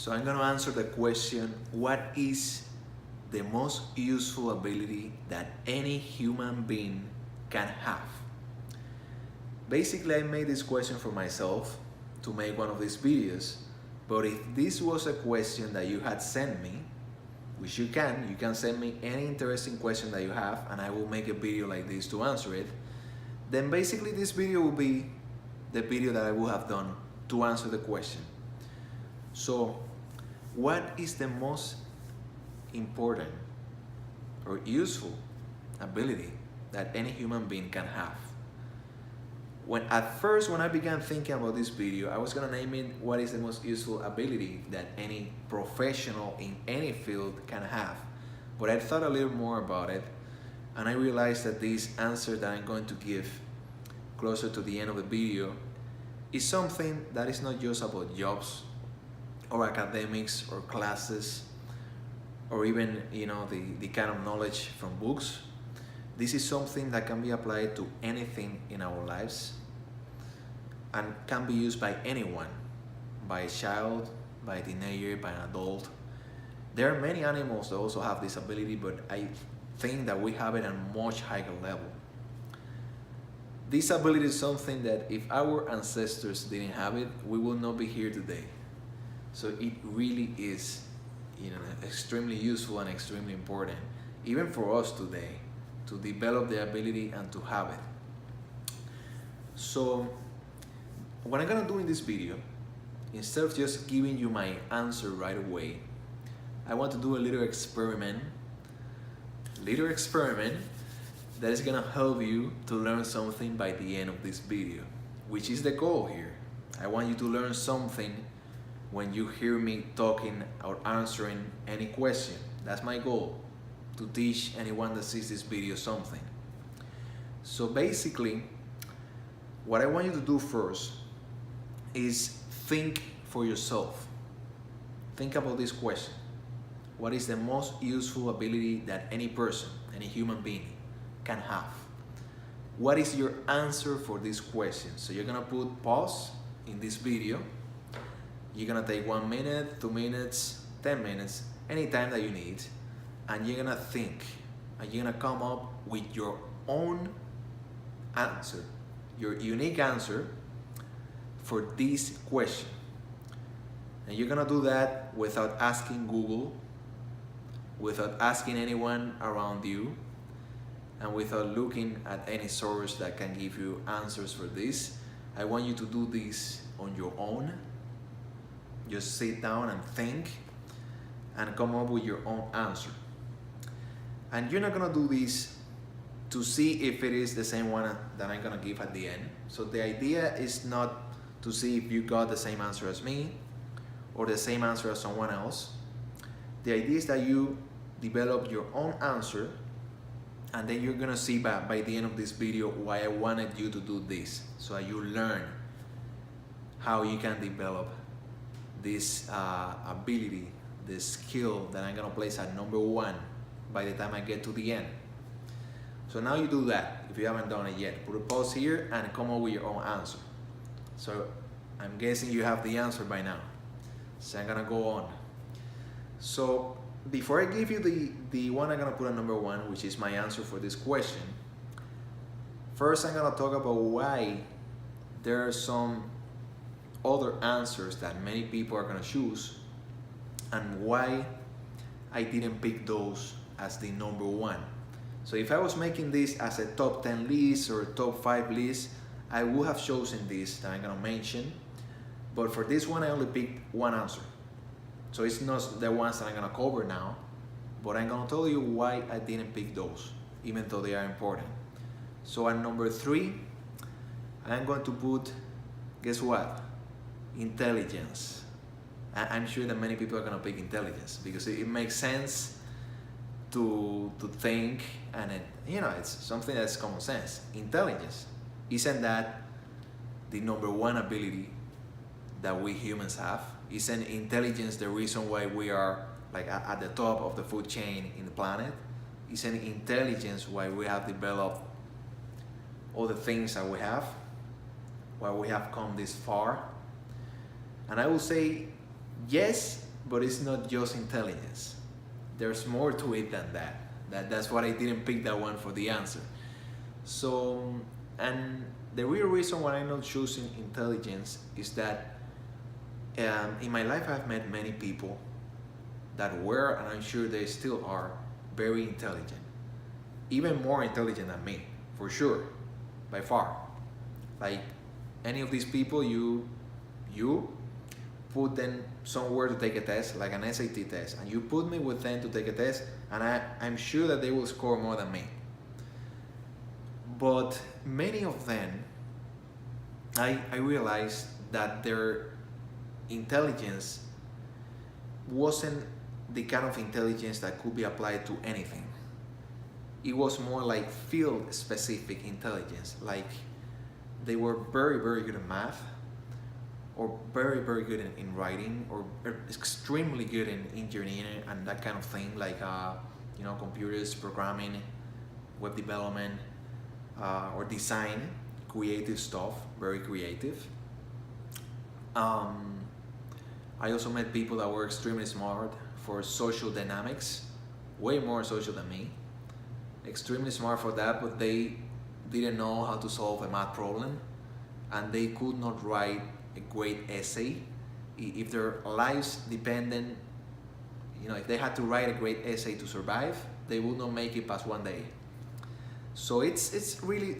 So I'm going to answer the question, what is the most useful ability that any human being can have? Basically, I made this question for myself to make one of these videos, but if this was a question that you had sent me, which you can send me any interesting question that you have and I will make a video like this to answer it, then basically this video will be the video that I would have done to answer the question. So, what is the most important or useful ability that any human being can have? At first, when I began thinking about this video, I was gonna name it, what is the most useful ability that any professional in any field can have? But I thought a little more about it, and I realized that this answer that I'm going to give closer to the end of the video is something that is not just about jobs or academics or classes or even the kind of knowledge from books. This is something that can be applied to anything in our lives and can be used by anyone, by a child, by a teenager, by an adult. There are many animals that also have this ability, but I think that we have it at a much higher level. This ability is something that if our ancestors didn't have it, we will not be here today. So it really is extremely useful and extremely important, even for us today, to develop the ability and to have it. So what I'm gonna do in this video, instead of just giving you my answer right away, I want to do a little experiment that is gonna help you to learn something by the end of this video, which is the goal here. I want you to learn something when you hear me talking or answering any question. That's my goal, to teach anyone that sees this video something. So basically, what I want you to do first is think for yourself. Think about this question. What is the most useful ability that any person, any human being can have? What is your answer for this question? So you're gonna put pause in this video. You're gonna take 1 minute, 2 minutes, 10 minutes, any time that you need, and you're gonna think, and you're gonna come up with your own answer, your unique answer for this question. And you're gonna do that without asking Google, without asking anyone around you, and without looking at any source that can give you answers for this. I want you to do this on your own. Just sit down and think and come up with your own answer. And you're not gonna do this to see if it is the same one that I'm gonna give at the end. So the idea is not to see if you got the same answer as me or the same answer as someone else. The idea is that you develop your own answer, and then you're gonna see by the end of this video why I wanted you to do this, so that you learn how you can develop this ability, this skill that I'm gonna place at number 1 by the time I get to the end. So now you do that, if you haven't done it yet. Put a pause here and come up with your own answer. So I'm guessing you have the answer by now. So I'm gonna go on. So before I give you the one I'm gonna put at number 1, which is my answer for this question, first I'm gonna talk about why there are some other answers that many people are gonna choose and why I didn't pick those as the number 1. So if I was making this as a top 10 list or top 5 list, I would have chosen this that I'm gonna mention, but for this one I only picked one answer. So it's not the ones that I'm gonna cover now, but I'm gonna tell you why I didn't pick those, even though they are important. So at number 3, I'm going to put, guess what? Intelligence. I'm sure that many people are gonna pick intelligence because it makes sense to think, and it's something that's common sense. Intelligence, isn't that the number 1 ability that we humans have? Isn't intelligence the reason why we are like at the top of the food chain in the planet? Isn't intelligence why we have developed all the things that we have, why we have come this far? And I will say yes but it's not just intelligence. There's more to it than that. That's what I didn't pick that one for the answer. So, and the real reason why I'm not choosing intelligence is that in my life I've met many people that were, and I'm sure they still are, very intelligent. Even more intelligent than me, for sure, by far. Like any of these people, you put them somewhere to take a test, like an SAT test, and you put me with them to take a test, and I'm sure that they will score more than me. But many of them, I realized that their intelligence wasn't the kind of intelligence that could be applied to anything. It was more like field specific intelligence. Like they were very, very good at math, or very, very good in writing, or extremely good in engineering and that kind of thing, like computers, programming, web development, or design, creative stuff, very creative. I also met people that were extremely smart for social dynamics, way more social than me. Extremely smart for that, but they didn't know how to solve a math problem, and they could not write a great essay. If their lives depended, if they had to write a great essay to survive, they would not make it past one day. So it's really,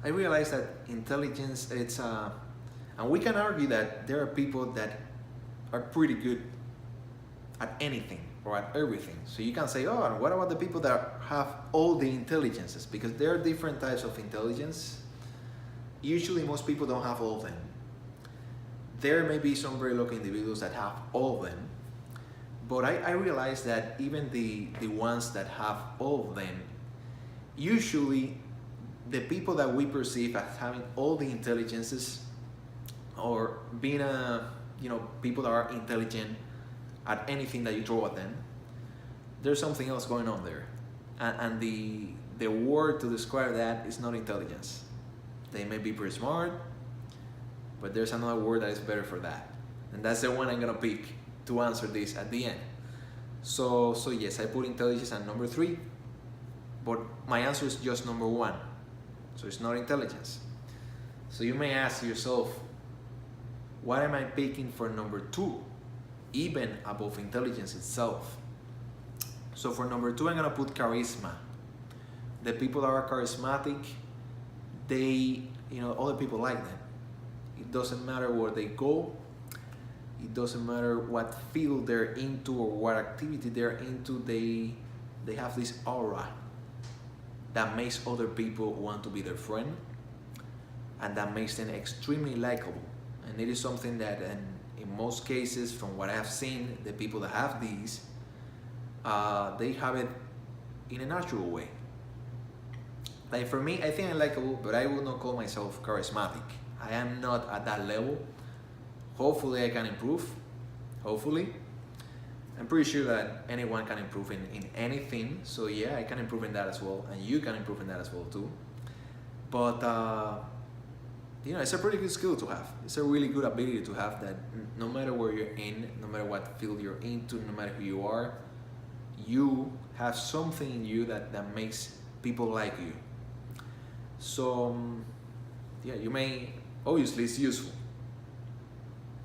I realized that intelligence, and we can argue that there are people that are pretty good at anything or at everything. So you can say, oh, and what about the people that have all the intelligences? Because there are different types of intelligence. Usually most people don't have all of them. There may be some very lucky individuals that have all of them, but I realized that even the ones that have all of them, usually the people that we perceive as having all the intelligences, or being people that are intelligent at anything that you throw at them, there's something else going on there, and the word to describe that is not intelligence. They may be pretty smart, but there's another word that is better for that, and that's the one I'm gonna pick to answer this at the end. So yes, I put intelligence at number 3, but my answer is just number 1, so it's not intelligence. So you may ask yourself, what am I picking for number 2, even above intelligence itself? So for number 2, I'm gonna put charisma. The people that are charismatic, other people like them. It doesn't matter where they go. It doesn't matter what field they're into or what activity they're into. They have this aura that makes other people want to be their friend, and that makes them extremely likable. And it is something that, in most cases, from what I have seen, the people that have these, they have it in a natural way. Like for me, I think I'm likable, but I would not call myself charismatic. I am not at that level. Hopefully I can improve. Hopefully. I'm pretty sure that anyone can improve in anything. So yeah, I can improve in that as well. And you can improve in that as well too. But it's a pretty good skill to have. It's a really good ability to have, that no matter where you're in, no matter what field you're into, no matter who you are, you have something in you that makes people like you. So you may, obviously it's useful.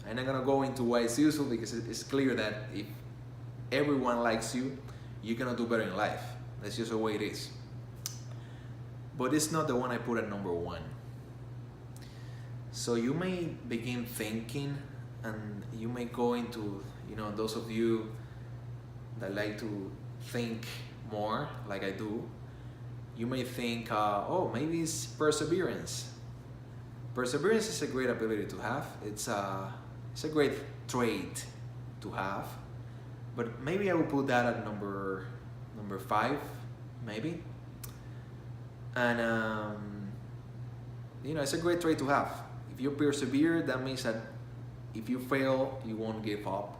I'm not gonna go into why it's useful, because it's clear that if everyone likes you, you're gonna do better in life. That's just the way it is. But it's not the one I put at number 1. So you may begin thinking, and you may go into, those of you that like to think more, like I do, you may think, maybe it's perseverance. Perseverance is a great ability to have. It's a great trait to have, but maybe I will put that at number 5, maybe. And it's a great trait to have. If you persevere, that means that if you fail, you won't give up.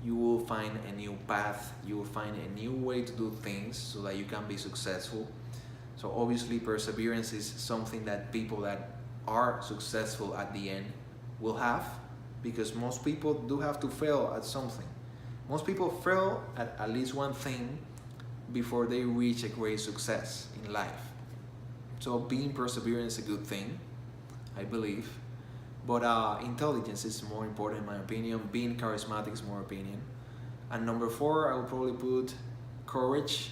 You will find a new path. You will find a new way to do things so that you can be successful. So obviously perseverance is something that people that are successful at the end will have, because most people do have to fail at something. Most people fail at least one thing before they reach a great success in life. So being perseverant is a good thing, I believe. But intelligence is more important in my opinion. Being charismatic is more opinion. And number 4, I would probably put courage.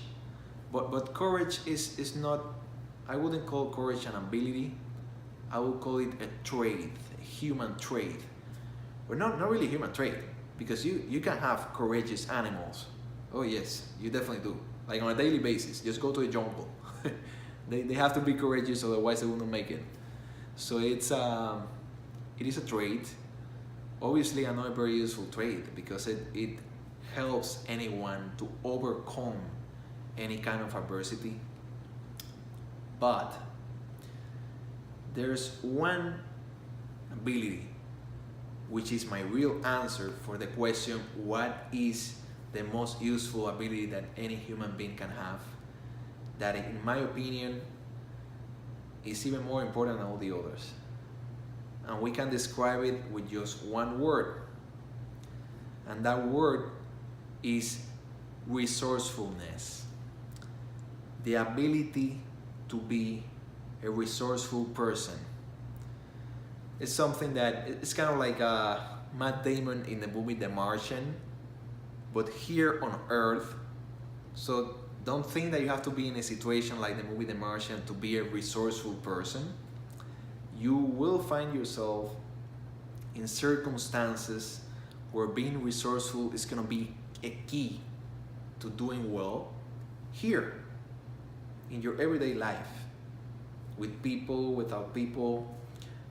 But courage is not, I wouldn't call courage an ability. I would call it a trait, a human trait. But not really human trait, because you can have courageous animals. Oh yes, you definitely do. Like on a daily basis, just go to a jungle. they have to be courageous, otherwise they wouldn't make it. So it is a trait. Obviously another very useful trait, because it helps anyone to overcome any kind of adversity. But there's one ability which is my real answer for the question, what is the most useful ability that any human being can have, that in my opinion is even more important than all the others. And we can describe it with just one word, and that word is resourcefulness. The ability to be a resourceful person. It's something that, it's kind of like Matt Damon in the movie The Martian, but here on Earth. So don't think that you have to be in a situation like the movie The Martian to be a resourceful person. You will find yourself in circumstances where being resourceful is going to be a key to doing well here in your everyday life, with people, without people,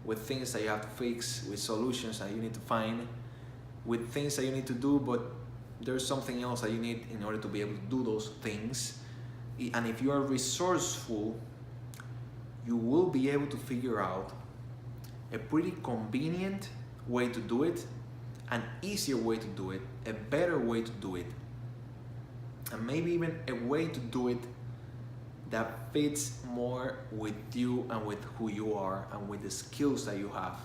with things that you have to fix, with solutions that you need to find, with things that you need to do, but there's something else that you need in order to be able to do those things. And if you are resourceful, you will be able to figure out a pretty convenient way to do it, an easier way to do it, a better way to do it, and maybe even a way to do it that fits more with you and with who you are and with the skills that you have.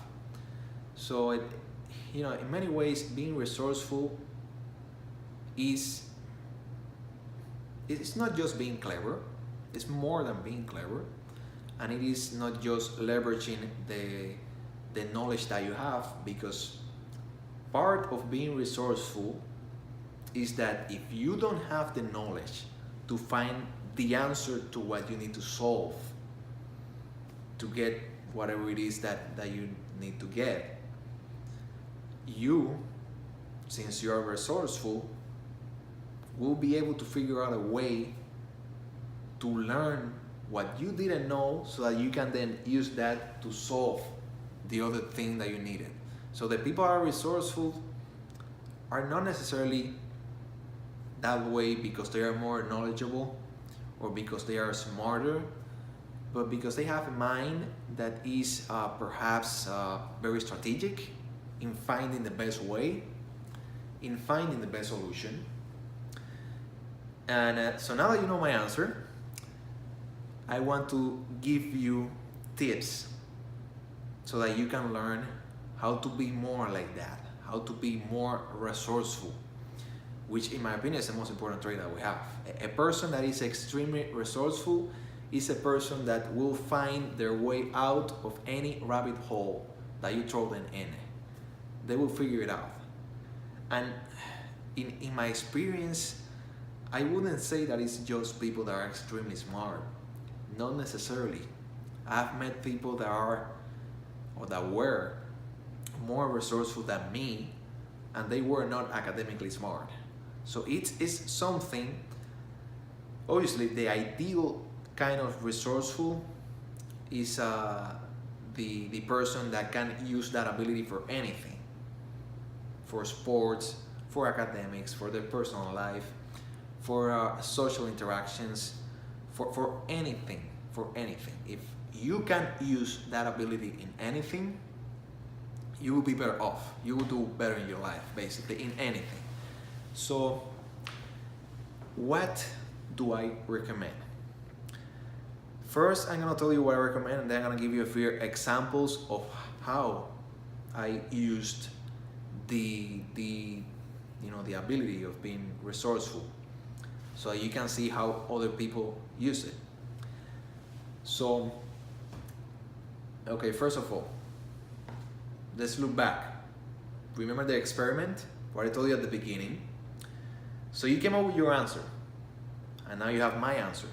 So in many ways, being resourceful it's not just being clever, it's more than being clever, and it is not just leveraging the knowledge that you have, because part of being resourceful is that if you don't have the knowledge to find the answer to what you need to solve to get whatever it is that you need to get, you, since you are resourceful, will be able to figure out a way to learn what you didn't know, so that you can then use that to solve the other thing that you needed. So the people who are resourceful are not necessarily that way because they are more knowledgeable or because they are smarter, but because they have a mind that is perhaps very strategic in finding the best way, in finding the best solution. And so now that you know my answer, I want to give you tips so that you can learn how to be more like that, how to be more resourceful, which in my opinion is the most important trait that we have. A person that is extremely resourceful is a person that will find their way out of any rabbit hole that you throw them in. They will figure it out. And in my experience, I wouldn't say that it's just people that are extremely smart. Not necessarily. I've met people that are, or that were, more resourceful than me, and they were not academically smart. So it is something, obviously the ideal kind of resourceful is the person that can use that ability for anything, for sports, for academics, for their personal life, for social interactions, for anything, If you can use that ability in anything, you will be better off. You will do better in your life, basically, in anything. So, what do I recommend? First, I'm going to tell you what I recommend, and then I'm going to give you a few examples of how I used the the ability of being resourceful, so you can see how other people use it. So, okay, first of all, let's look back. Remember the experiment, what I told you at the beginning? So you came up with your answer, and now you have my answer.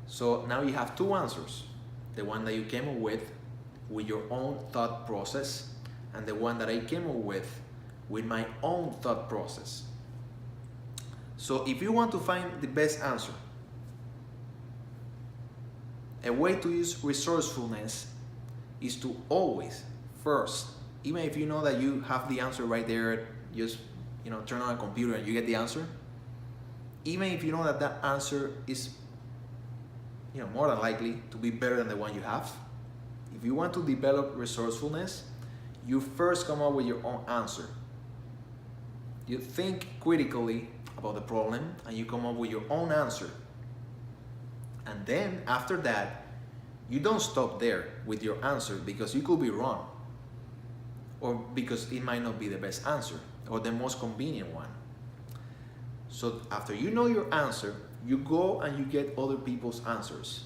So now you have two answers. The one that you came up with your own thought process, and the one that I came up with my own thought process. So if you want to find the best answer, a way to use resourcefulness is to always, first, even if you know that you have the answer right there, just turn on a computer and you get the answer. Even if you know that that answer is more than likely to be better than the one you have, if you want to develop resourcefulness, you first come up with your own answer. You think critically about the problem and you come up with your own answer. And then after that, you don't stop there with your answer, because you could be wrong, or because it might not be the best answer or the most convenient one. So after you know your answer, you go and you get other people's answers.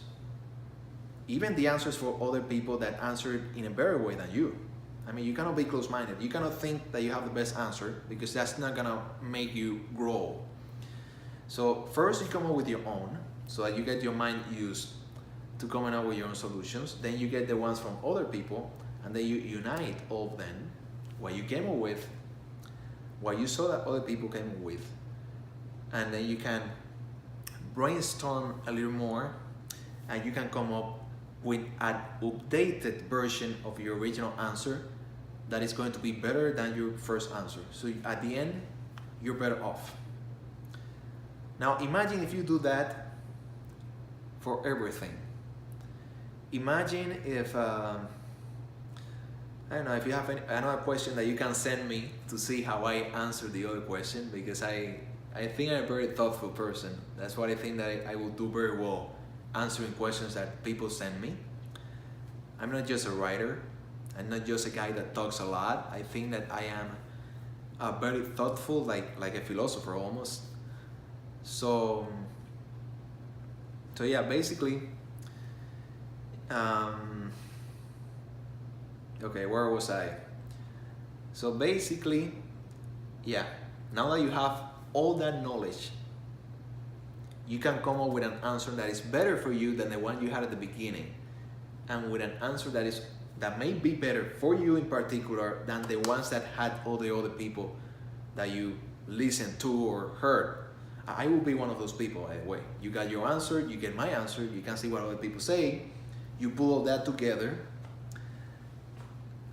Even the answers for other people that answered in a better way than you. I mean, you cannot be close-minded. You cannot think that you have the best answer, because that's not gonna make you grow. So first you come up with your own, so that you get your mind used to coming up with your own solutions. Then you get the ones from other people, and then you unite all of them, what you came up with, what you saw that other people came up with, and then you can brainstorm a little more, and you can come up with an updated version of your original answer that is going to be better than your first answer. So at the end, you're better off. Now imagine if you do that for everything. Imagine if, I don't know, if you have another question that you can send me to see how I answer the other question, because I think I'm a very thoughtful person. That's what I think that I will do very well, answering questions that people send me. I'm not just a writer. I'm not just a guy that talks a lot. I think that I am very thoughtful, like a philosopher almost. So yeah, basically, okay, where was I? So basically, yeah, now that you have all that knowledge, you can come up with an answer that is better for you than the one you had at the beginning, and with an answer that may be better for you in particular than the ones that had all the other people that you listened to or heard. I will be one of those people, by the way. You got your answer, you get my answer, you can see what other people say, you pull all that together,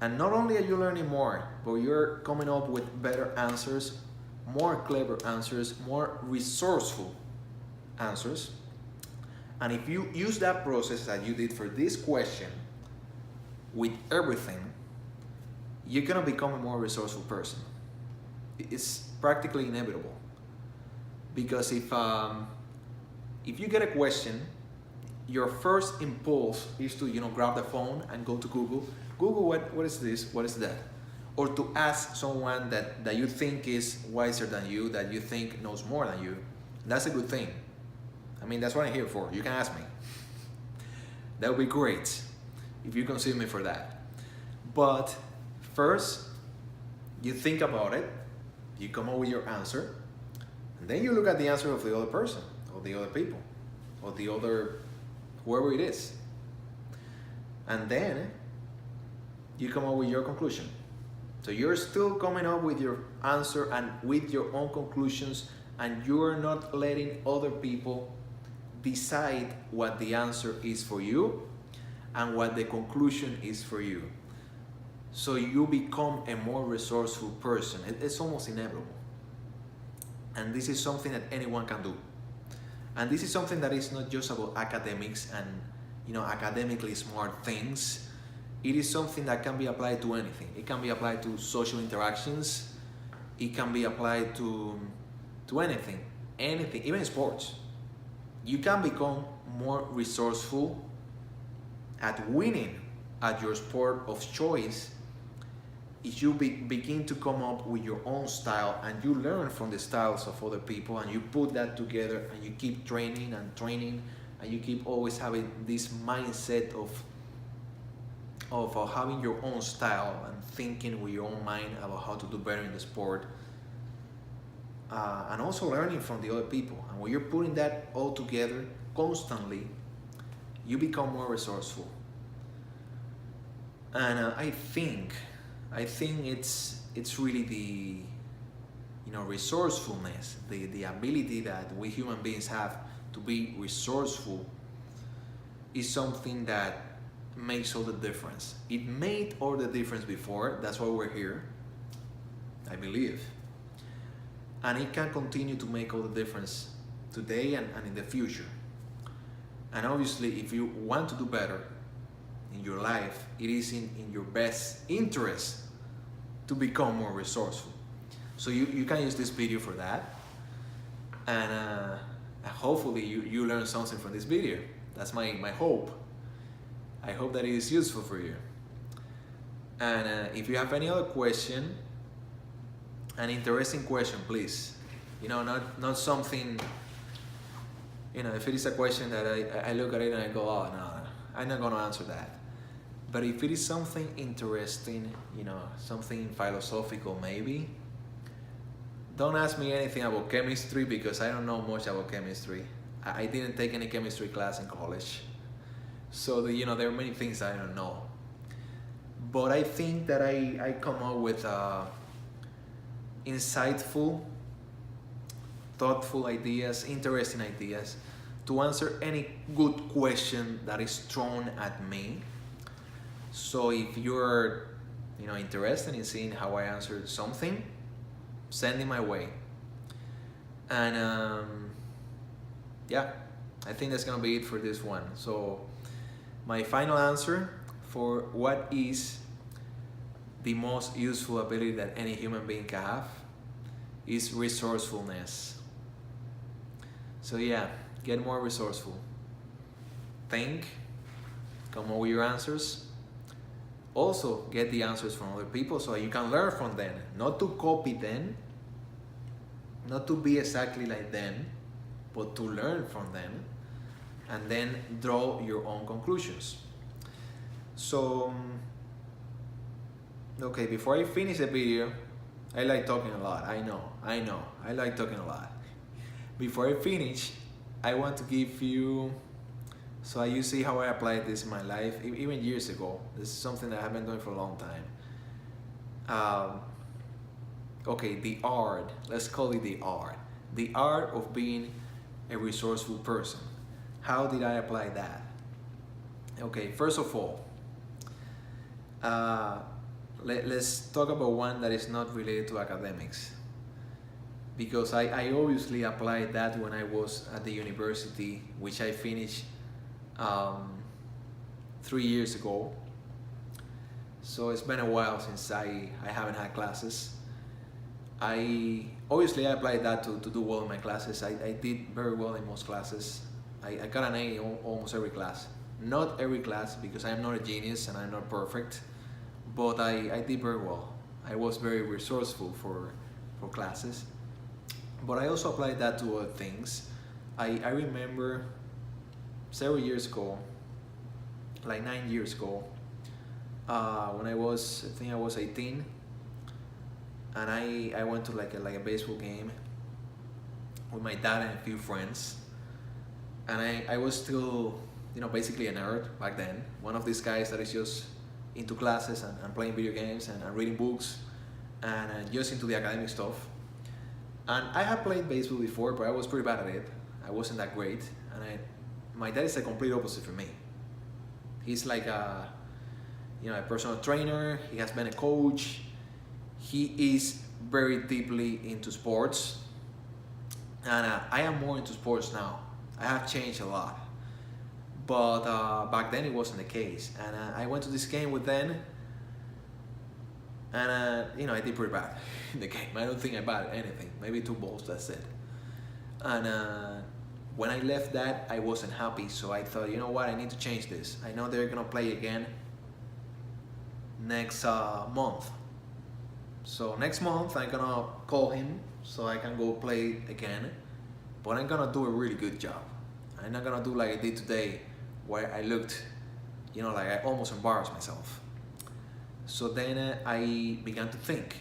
and not only are you learning more, but you're coming up with better answers, more clever answers, more resourceful answers. And if you use that process that you did for this question with everything, you're gonna become a more resourceful person. It's practically inevitable. Because if you get a question, your first impulse is to grab the phone and go to Google, what is this, what is that? Or to ask someone that you think is wiser than you, that you think knows more than you. That's a good thing. I mean, that's what I'm here for. You can ask me. That would be great if you consider me for that. But first, you think about it, you come up with your answer, and then you look at the answer of the other person, or the other people, or the other, whoever it is. And then you come up with your conclusion. So you're still coming up with your answer and with your own conclusions, and you're not letting other people decide what the answer is for you and what the conclusion is for you. So you become a more resourceful person. It's almost inevitable. And this is something that anyone can do. And this is something that is not just about academics and academically smart things. It is something that can be applied to anything. It can be applied to social interactions. It can be applied to anything, even sports. You can become more resourceful at winning at your sport of choice if you begin to come up with your own style and you learn from the styles of other people and you put that together and you keep training and training and you keep always having this mindset of having your own style and thinking with your own mind about how to do better in the sport, and also learning from the other people. And when you're putting that all together constantly, you become more resourceful. And I think it's really the resourcefulness, the ability that we human beings have to be resourceful is something that makes all the difference. It made all the difference before, that's why we're here, I believe. And it can continue to make all the difference today and in the future. And obviously, if you want to do better in your life, it is in your best interest to become more resourceful. So you can use this video for that. And hopefully you learn something from this video. That's my hope. I hope that it is useful for you. And if you have any other question, an interesting question, please. Not something, if it is a question that I look at it and I go, oh, no, I'm not gonna answer that. But if it is something interesting, something philosophical maybe, don't ask me anything about chemistry because I don't know much about chemistry. I didn't take any chemistry class in college. So, there are many things I don't know. But I think that I come up with insightful, thoughtful ideas, interesting ideas to answer any good question that is thrown at me. So if you're interested in seeing how I answered something, send it my way. And yeah, I think that's gonna be it for this one. So my final answer for what is the most useful ability that any human being can have is resourcefulness. So yeah, get more resourceful. Think, come up with your answers. Also get the answers from other people so you can learn from them. Not to copy them, not to be exactly like them, but to learn from them and then draw your own conclusions. So, okay, before I finish the video, I like talking a lot, I know, I like talking a lot. Before I finish, I want to give you, so you see how I applied this in my life, even years ago. This is something that I've been doing for a long time. Okay, the art, let's call it the art of being a resourceful person. How did I apply that? Okay, first of all, let's talk about one that is not related to academics, because I obviously applied that when I was at the university, which I finished 3 years ago. So it's been a while since I haven't had classes. I applied that to do well in my classes. I did very well in most classes. I got an A in almost every class. Not every class, because I'm not a genius and I'm not perfect, but I did very well. I was very resourceful for classes. But I also applied that to other things. I remember several years ago, like 9 years ago, when I think I was 18, and I went to like a baseball game with my dad and a few friends, and I was still, basically a nerd back then. One of these guys that is just into classes and playing video games and reading books and just into the academic stuff. And I had played baseball before, but I was pretty bad at it. I wasn't that great, and my dad is the complete opposite for me. He's like a personal trainer. He has been a coach. He is very deeply into sports, and I am more into sports now. I have changed a lot, but back then it wasn't the case. And I went to this game with them, and I did pretty bad in the game. I don't think I batted anything, maybe 2 balls, that's it. And when I left that, I wasn't happy, so I thought, you know what, I need to change this. I know they're gonna play again next month, So next month I'm gonna call him so I can go play again, but I'm gonna do a really good job. I'm not gonna do like I did today, where I looked, like I almost embarrassed myself. So then I began to think,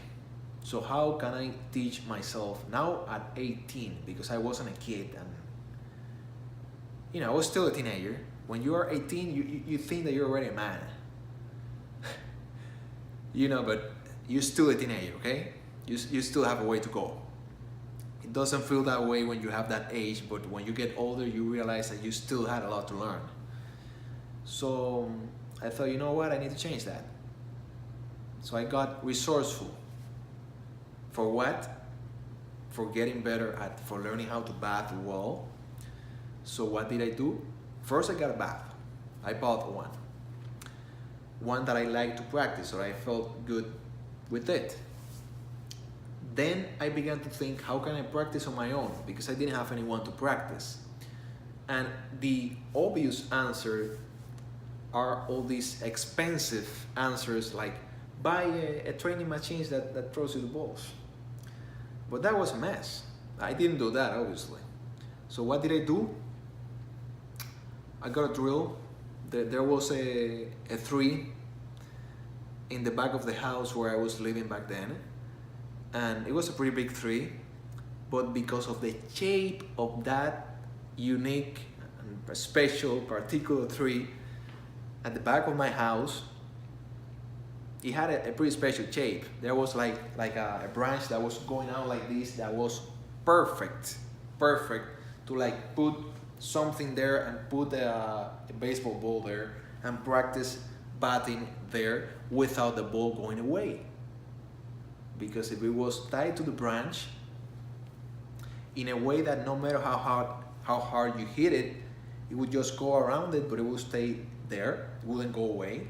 so how can I teach myself now at 18, because I wasn't a kid and I was still a teenager. When you are 18, you think that you're already a man. But you're still a teenager, okay? You still have a way to go. It doesn't feel that way when you have that age, but when you get older, you realize that you still had a lot to learn. So I thought, you know what, I need to change that. So I got resourceful. For what? For getting better for learning how to bath well. So what did I do? First I got a bath. I bought one that I like to practice, so I felt good with it. Then I began to think, how can I practice on my own? Because I didn't have anyone to practice. And the obvious answer are all these expensive answers, like buy a training machine that throws you the balls. But that was a mess. I didn't do that, obviously. So what did I do? I got a drill. There was a tree in the back of the house where I was living back then. And it was a pretty big tree, but because of the shape of that unique and special particular tree at the back of my house, it had a pretty special shape. There was like a branch that was going out like this that was perfect to like put something there and put a baseball ball there and practice batting there without the ball going away. Because if it was tied to the branch in a way that no matter how hard you hit it, it would just go around it, but it would stay there, it wouldn't go away.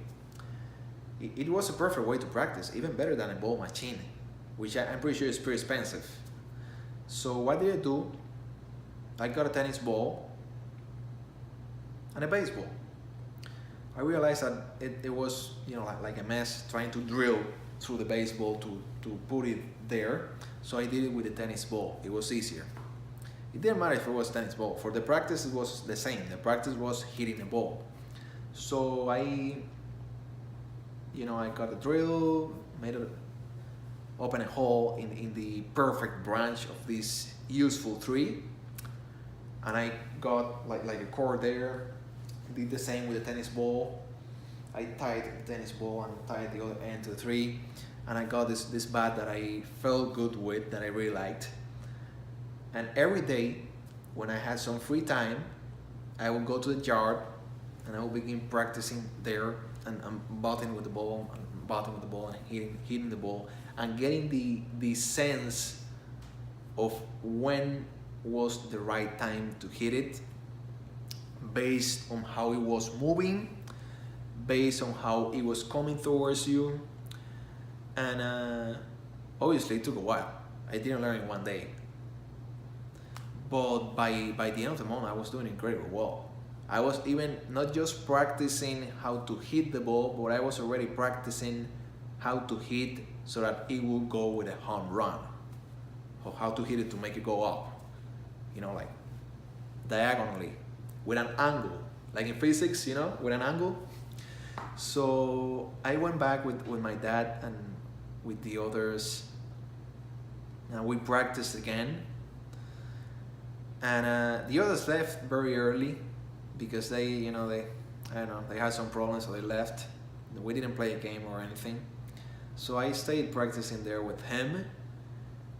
It was a perfect way to practice, even better than a ball machine, which I'm pretty sure is pretty expensive. So what did I do? I got a tennis ball and a baseball. I realized that it was like a mess trying to drill through the baseball to put it there. So I did it with the tennis ball. It was easier. It didn't matter if it was tennis ball. For the practice, it was the same. The practice was hitting the ball. So I got a drill, open a hole in the perfect branch of this useful tree, and I got like a cord there. Did the same with the tennis ball. I tied the tennis ball and tied the other end to the tree, and I got this bat that I felt good with, that I really liked. And every day when I had some free time, I would go to the yard and I would begin practicing there and batting with the ball and hitting the ball and getting the sense of when was the right time to hit it, based on how it was moving, based on how it was coming towards you. And obviously it took a while. I didn't learn in one day. But by the end of the month, I was doing incredibly well. I was even not just practicing how to hit the ball, but I was already practicing how to hit so that it will go with a home run. Or how to hit it to make it go up. Like diagonally, with an angle. Like in physics, with an angle. So I went back with my dad and with the others, and we practiced again. And the others left very early because they had some problems, so they left. We didn't play a game or anything. So I stayed practicing there with him,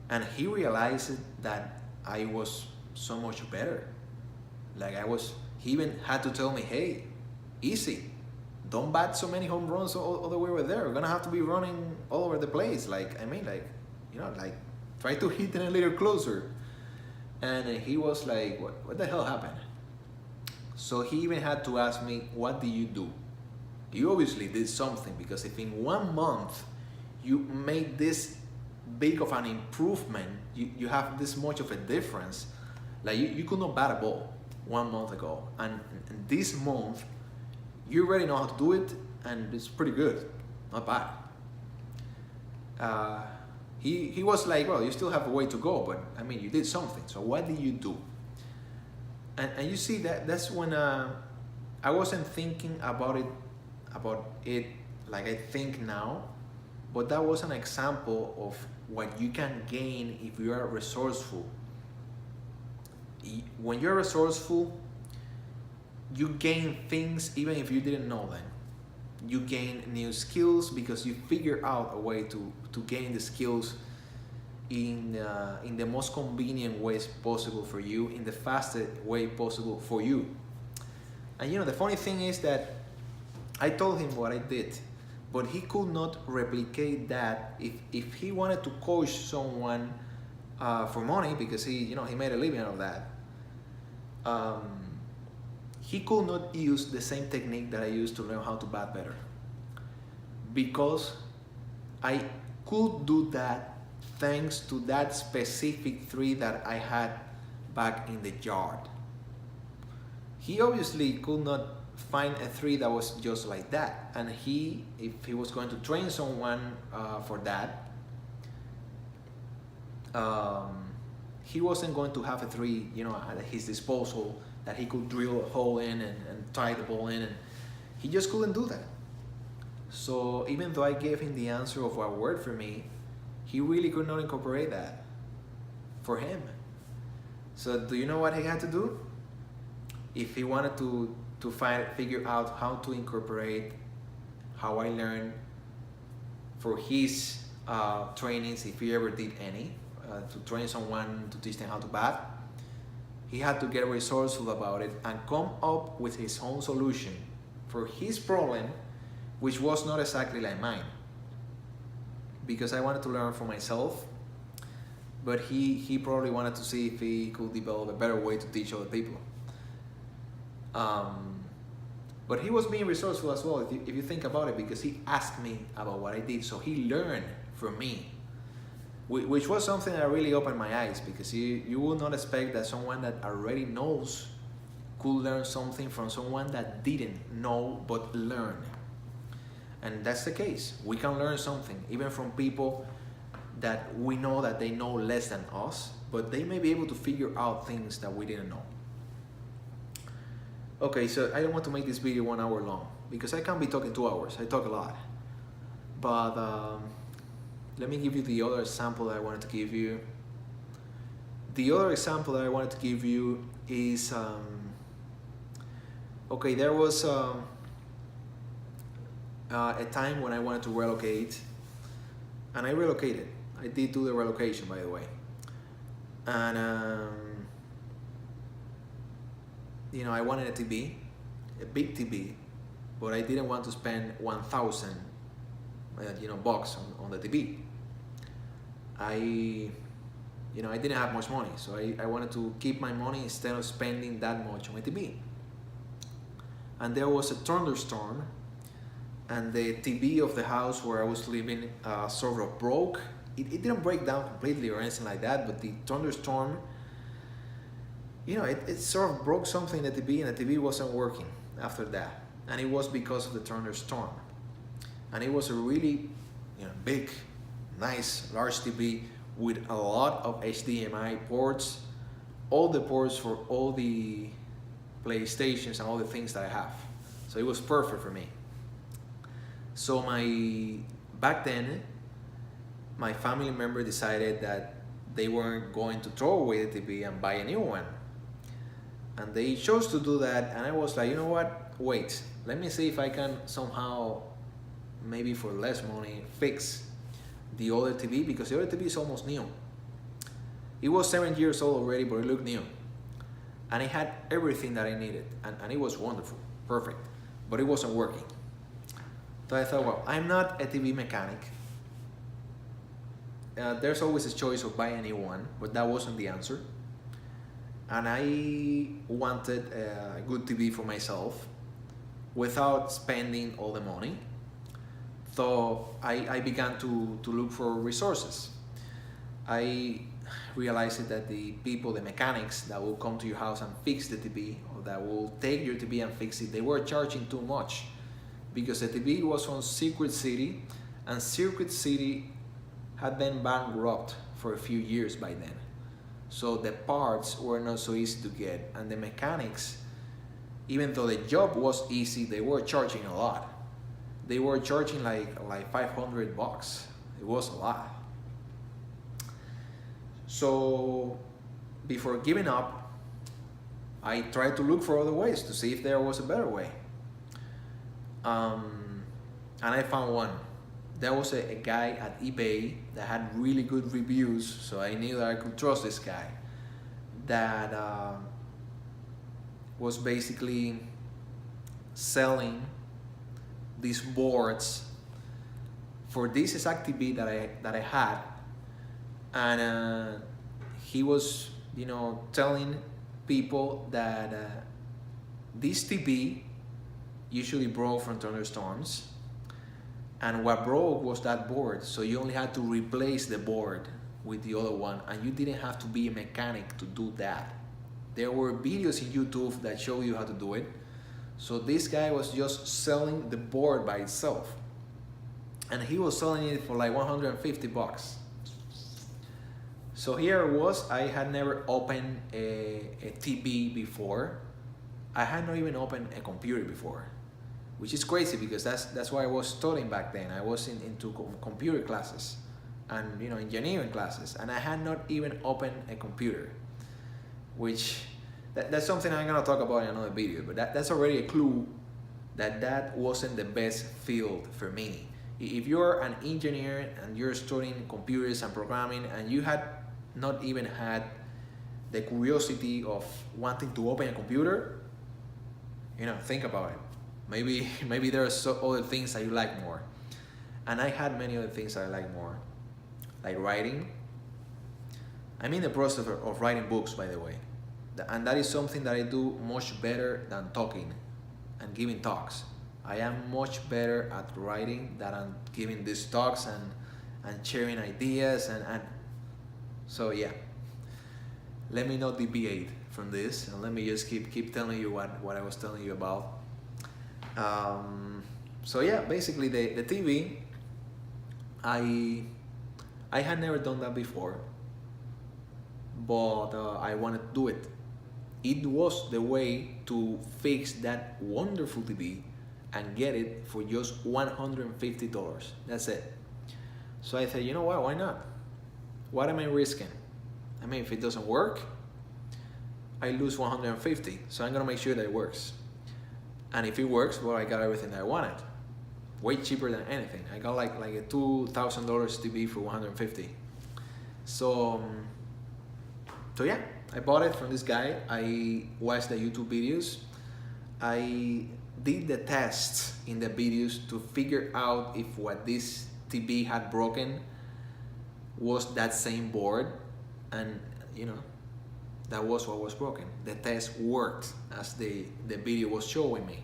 and he realized that I was so much better. He even had to tell me, hey, easy. Don't bat so many home runs all the way over there. We're gonna have to be running all over the place. Try to hit it a little closer. And he was like, what the hell happened? So he even had to ask me, what did you do? You obviously did something, because if in 1 month you made this big of an improvement, you have this much of a difference. Like you could not bat a ball 1 month ago, and this month you already know how to do it, and it's pretty good, not bad. uh, he was like, well, you still have a way to go, but I mean, you did something. So what did you do? And you see that's when I wasn't thinking about it like I think now, but that was an example of what you can gain if you are resourceful. When you're resourceful, you gain things even if you didn't know them. You gain new skills because you figure out a way to gain the skills in the most convenient ways possible for you, in the fastest way possible for you. And the funny thing is that I told him what I did, but he could not replicate that if he wanted to coach someone for money, because he made a living out of that. He could not use the same technique that I used to learn how to bat better, because I could do that thanks to that specific three that I had back in the yard. He obviously could not find a three that was just like that, and if he was going to train someone for that, he wasn't going to have a three at his disposal that he could drill a hole in and tie the ball in, and he just couldn't do that. So even though I gave him the answer of what worked for me, he really could not incorporate that for him. So do you know what he had to do? If he wanted to figure out how to incorporate how I learned for his trainings, if he ever did any, to train someone to teach them how to bat, he had to get resourceful about it and come up with his own solution for his problem, which was not exactly like mine, because I wanted to learn for myself, but he probably wanted to see if he could develop a better way to teach other people. But he was being resourceful as well, if you think about it, because he asked me about what I did, so he learned from me, which was something that really opened my eyes, because you would not expect that someone that already knows could learn something from someone that didn't know but learned. And that's the case. We can learn something even from people that we know that they know less than us, but they may be able to figure out things that we didn't know. Okay, so I don't want to make this video 1 hour long, because I can't be talking 2 hours. I talk a lot. But let me give you the other example that I wanted to give you. The other example that I wanted to give you is, okay, there was a time when I wanted to relocate, and I relocated. I did do the relocation, by the way. And I wanted a TV, a big TV, but I didn't want to spend 1,000 bucks on the TV. I didn't have much money, so I wanted to keep my money instead of spending that much on a TV. And there was a thunderstorm, and the TV of the house where I was living sort of broke. It didn't break down completely or anything like that, but the thunderstorm, it sort of broke something in the TV, and the TV wasn't working after that. And it was because of the thunderstorm. And it was a really big, nice, large TV with a lot of HDMI ports, all the ports for all the PlayStations and all the things that I have. So it was perfect for me. So back then, my family member decided that they weren't going to throw away the TV and buy a new one. And they chose to do that, and I was like, you know what? Wait, let me see if I can somehow, maybe for less money, fix the other TV, because the other TV is almost new. It was 7 years old already, but it looked new. And it had everything that I needed, and it was wonderful, perfect, but it wasn't working. So I thought, well, I'm not a TV mechanic. There's always a choice of buying a new one, but that wasn't the answer. And I wanted a good TV for myself without spending all the money. So I began to look for resources. I realized that the people, the mechanics that will come to your house and fix the TV, or that will take your TV and fix it, they were charging too much, because the TV was on Circuit City, and Circuit City had been bankrupt for a few years by then. So the parts were not so easy to get, and the mechanics, even though the job was easy, they were charging a lot. They were charging like $500. It was a lot. So before giving up, I tried to look for other ways to see if there was a better way. And I found one. There was a guy at eBay that had really good reviews, so I knew that I could trust this guy. That was basically selling these boards for this exact TV that I had, and he was, telling people that this TV usually broke from thunderstorms, and what broke was that board, so you only had to replace the board with the other one, and you didn't have to be a mechanic to do that. There were videos in YouTube that show you how to do it. So this guy was just selling the board by itself, and he was selling it for like $150. So here it was. I had never opened a TV before. I had not even opened a computer before, which is crazy because that's what I was studying back then. I was into computer classes and engineering classes, and I had not even opened a computer, which that's something I'm gonna talk about in another video. But that's already a clue that wasn't the best field for me. If you're an engineer and you're studying computers and programming, and you had not even had the curiosity of wanting to open a computer, think about it. Maybe there are other things that you like more. And I had many other things that I like more, like writing. I'm in the process of writing books, by the way. And that is something that I do much better than talking and giving talks. I am much better at writing than I'm giving these talks and sharing ideas and so yeah. Let me not deviate from this, and let me just keep telling you what I was telling you about. So yeah, basically the TV, I had never done that before, but I wanted to do it. It was the way to fix that wonderful TV and get it for just $150. That's it. So I said, you know what, why not? What am I risking? I mean, if it doesn't work, I lose $150. So I'm gonna make sure that it works. And if it works, well, I got everything that I wanted. Way cheaper than anything. I got like a $2,000 TV for $150. So yeah, I bought it from this guy. I watched the YouTube videos. I did the tests in the videos to figure out if what this TV had broken was that same board, and that was what was broken. The test worked as the video was showing me.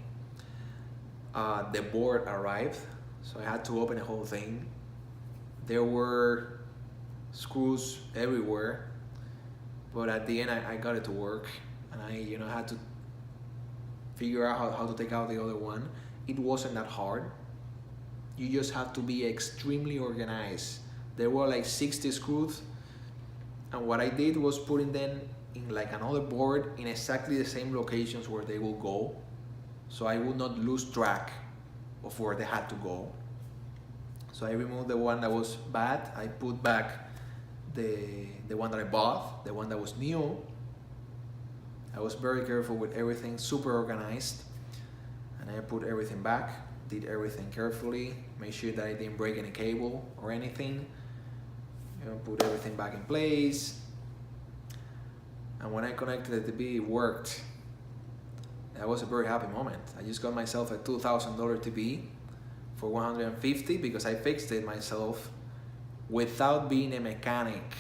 The board arrived, so I had to open the whole thing. There were screws everywhere, but at the end I got it to work, and I had to figure out how to take out the other one. It wasn't that hard. You just have to be extremely organized. There were like 60 screws, and what I did was putting them in like another board in exactly the same locations where they will go, so I would not lose track of where they had to go. So I removed the one that was bad. I put back the one that I bought, the one that was new. I was very careful with everything, super organized, and I put everything back, did everything carefully, made sure that I didn't break any cable or anything. Put everything back in place, and when I connected the TV, it worked. That was a very happy moment. I just got myself a $2,000 TV for $150 because I fixed it myself without being a mechanic.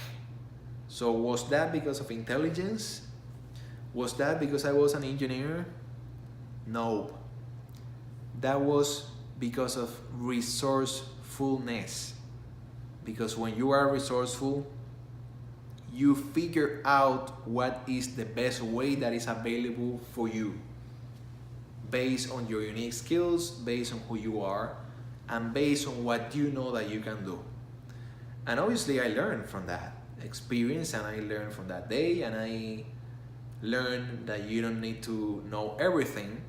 So was that because of intelligence? Was that because I was an engineer? No. That was because of resourcefulness. Because when you are resourceful, you figure out what is the best way that is available for you, based on your unique skills, based on who you are, and based on what you know that you can do. And obviously I learned from that experience, and I learned from that day, and I learned that you don't need to know everything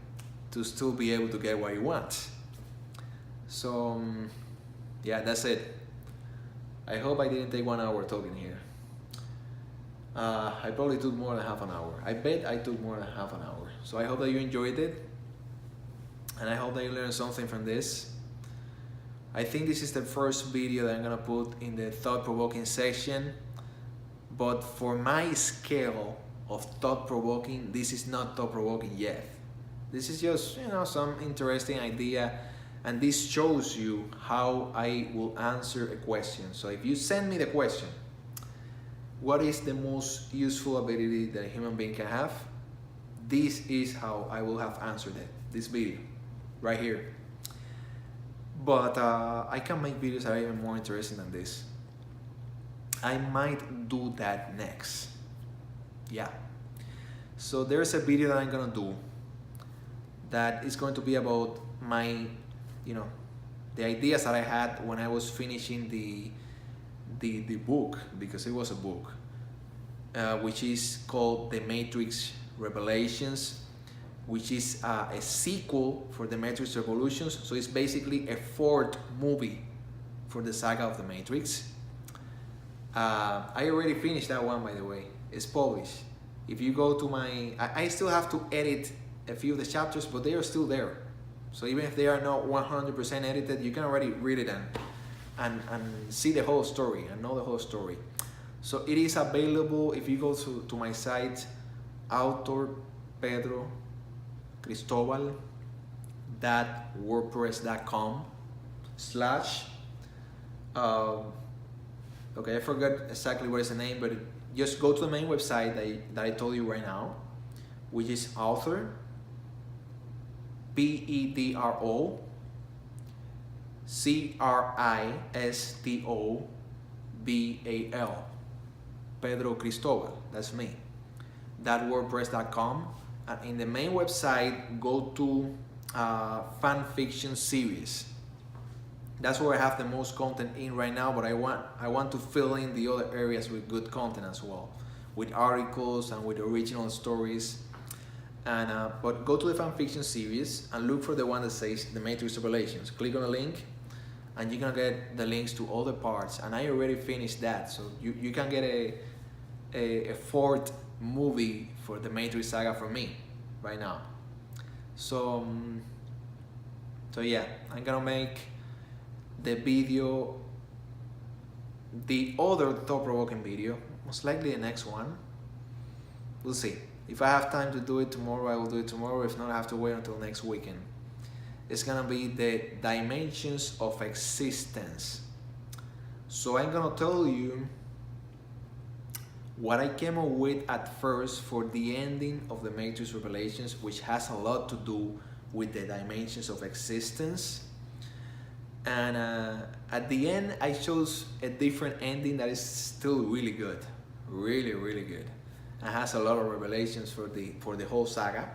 to still be able to get what you want. So yeah, that's it. I hope I didn't take 1 hour talking here. I probably took more than half an hour. I bet I took more than half an hour. So I hope that you enjoyed it, and I hope that you learned something from this. I think this is the first video that I'm gonna put in the thought-provoking section, but for my scale of thought-provoking, this is not thought-provoking yet. This is just, some interesting idea, and this shows you how I will answer a question. So if you send me the question, what is the most useful ability that a human being can have? This is how I will have answered it, this video, right here. But I can make videos that are even more interesting than this. I might do that next. Yeah. So there's a video that I'm gonna do that is going to be about my, the ideas that I had when I was finishing the book, because it was a book, which is called The Matrix Revelations, which is a sequel for The Matrix Revolutions. So it's basically a fourth movie for the saga of The Matrix. I already finished that one, by the way. It's published. If you go to I still have to edit a few of the chapters, but they are still there. So even if they are not 100% edited, you can already read it and see the whole story and know the whole story. So it is available if you go to my site, author Pedro Cristobal .wordpress.com/ okay, I forgot exactly what is the name, but just go to the main website that I told you right now, which is author Pedro Cristobal, Pedro Cristobal, that's me, .wordpress.com. And in the main website, go to fan fiction series. That's where I have the most content in right now, but I want to fill in the other areas with good content as well, with articles and with original stories. And but go to the fan fiction series and look for the one that says The Matrix Revelations. Click on the link, and you're gonna get the links to all the parts. And I already finished that, so you can get a fourth movie for the Matrix saga from me right now. So yeah, I'm gonna make the video, the other thought-provoking video, most likely the next one. We'll see. If I have time to do it tomorrow, I will do it tomorrow. If not, I have to wait until next weekend. It's gonna be the dimensions of existence. So I'm gonna tell you what I came up with at first for the ending of the Matrix Revelations, which has a lot to do with the dimensions of existence. And at the end, I chose a different ending that is still really good, really, really good. It has a lot of revelations for the whole saga.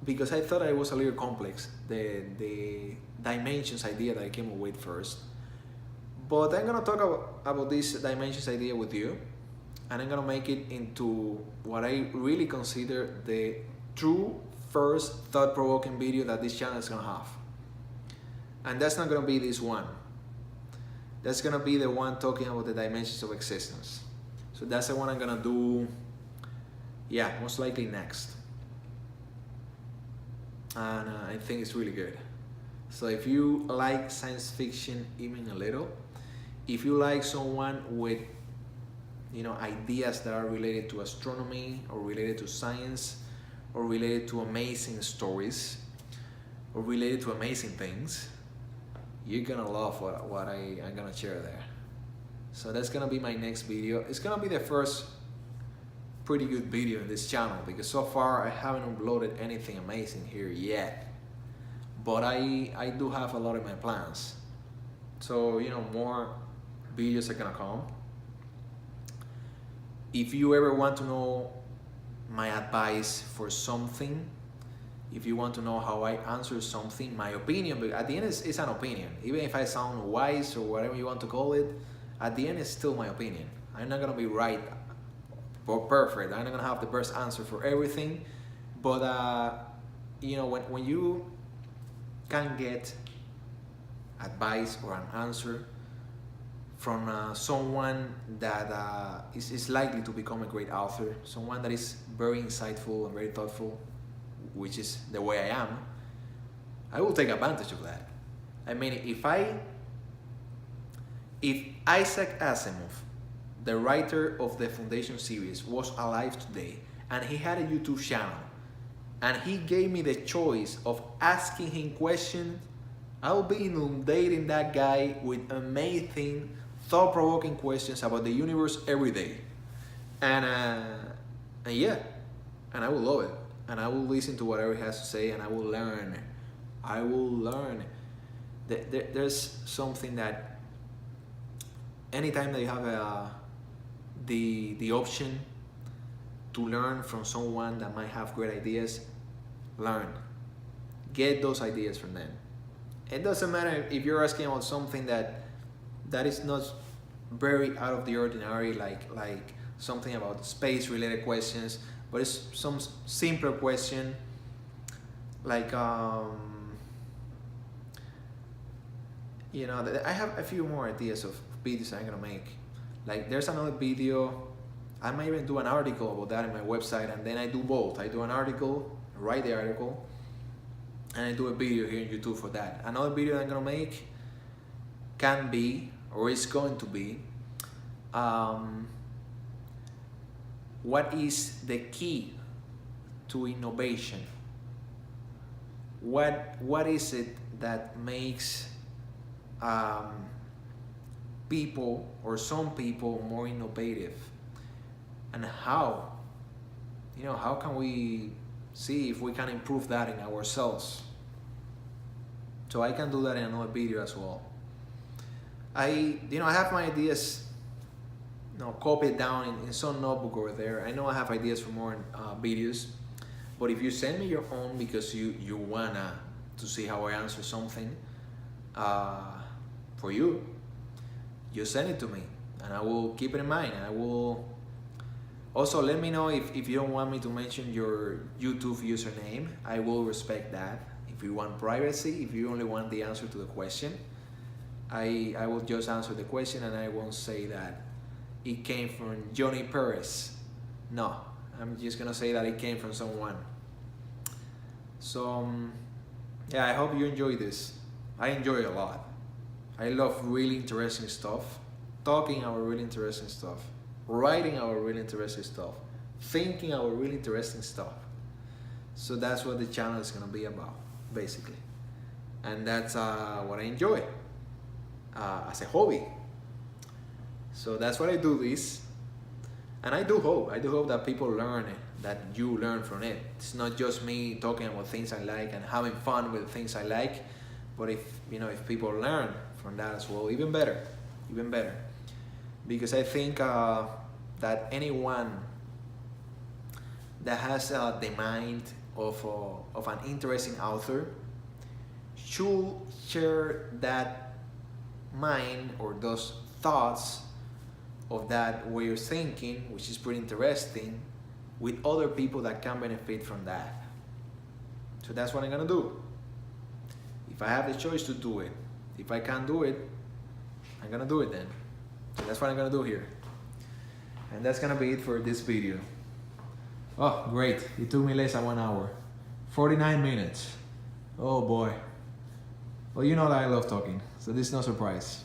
Because I thought it was a little complex, the dimensions idea that I came up with first. But I'm gonna talk about this dimensions idea with you, and I'm gonna make it into what I really consider the true first thought-provoking video that this channel is gonna have. And that's not gonna be this one. That's gonna be the one talking about the dimensions of existence. So that's the one I'm gonna do, yeah, most likely next. And I think it's really good. So if you like science fiction even a little, if you like someone with ideas that are related to astronomy or related to science or related to amazing stories or related to amazing things, you're gonna love what I'm gonna share there. So that's gonna be my next video. It's gonna be the first pretty good video in this channel, because so far I haven't uploaded anything amazing here yet. But I do have a lot in my plans. So more videos are gonna come. If you ever want to know my advice for something, if you want to know how I answer something, my opinion, but at the end it's an opinion. Even if I sound wise or whatever you want to call it, at the end it's still my opinion. I'm not gonna be right or perfect. I'm not gonna have the best answer for everything, but you know, when you can get advice or an answer from someone that is likely to become a great author, someone that is very insightful and very thoughtful, which is the way I am, I will take advantage of that. I mean, if Isaac Asimov, the writer of the Foundation series, was alive today and he had a YouTube channel and he gave me the choice of asking him questions, I'll be inundating that guy with amazing, thought-provoking questions about the universe every day. And yeah, and I will love it. And I will listen to whatever he has to say, and I will learn. I will learn. There's something that anytime that you have the option to learn from someone that might have great ideas, learn. Get those ideas from them. It doesn't matter if you're asking about something that is not very out of the ordinary, like something about space-related questions, but it's some simpler question, like you know, I have a few more ideas of videos I'm gonna make. Like there's another video, I might even do an article about that in my website, and then I do both. I do an article, write the article, and I do a video here on YouTube for that. Another video I'm gonna make can be, or is going to be, what is the key to innovation? What is it that makes people, or some people, more innovative? And how? You know, how can we see if we can improve that in ourselves? So I can do that in another video as well. I have my ideas, copied down in some notebook over there. I know I have ideas for more videos, but if you send me your own because you wanna to see how I answer something for you, you send it to me, and I will keep it in mind. I will also let me know if you don't want me to mention your YouTube username. I will respect that. If you want privacy, if you only want the answer to the question, I will just answer the question, and I won't say that it came from Johnny Perez. No, I'm just gonna say that it came from someone. So yeah, I hope you enjoy this. I enjoy it a lot. I love really interesting stuff, talking about really interesting stuff, writing about really interesting stuff, thinking about really interesting stuff. So that's what the channel is gonna be about, basically. And that's what I enjoy as a hobby. So that's what I do this, and I do hope that people learn it, that you learn from it. It's not just me talking about things I like and having fun with things I like, but if people learn from that as well, even better. Because I think that anyone that has the mind of an interesting author should share that mind or those thoughts of that way of thinking, which is pretty interesting, with other people that can benefit from that. So that's what I'm gonna do. If I have the choice to do it, if I can't do it, I'm gonna do it then. So that's what I'm gonna do here. And that's gonna be it for this video. Oh, great. It took me less than 1 hour. 49 minutes. Oh boy. Well, you know that I love talking, so this is no surprise.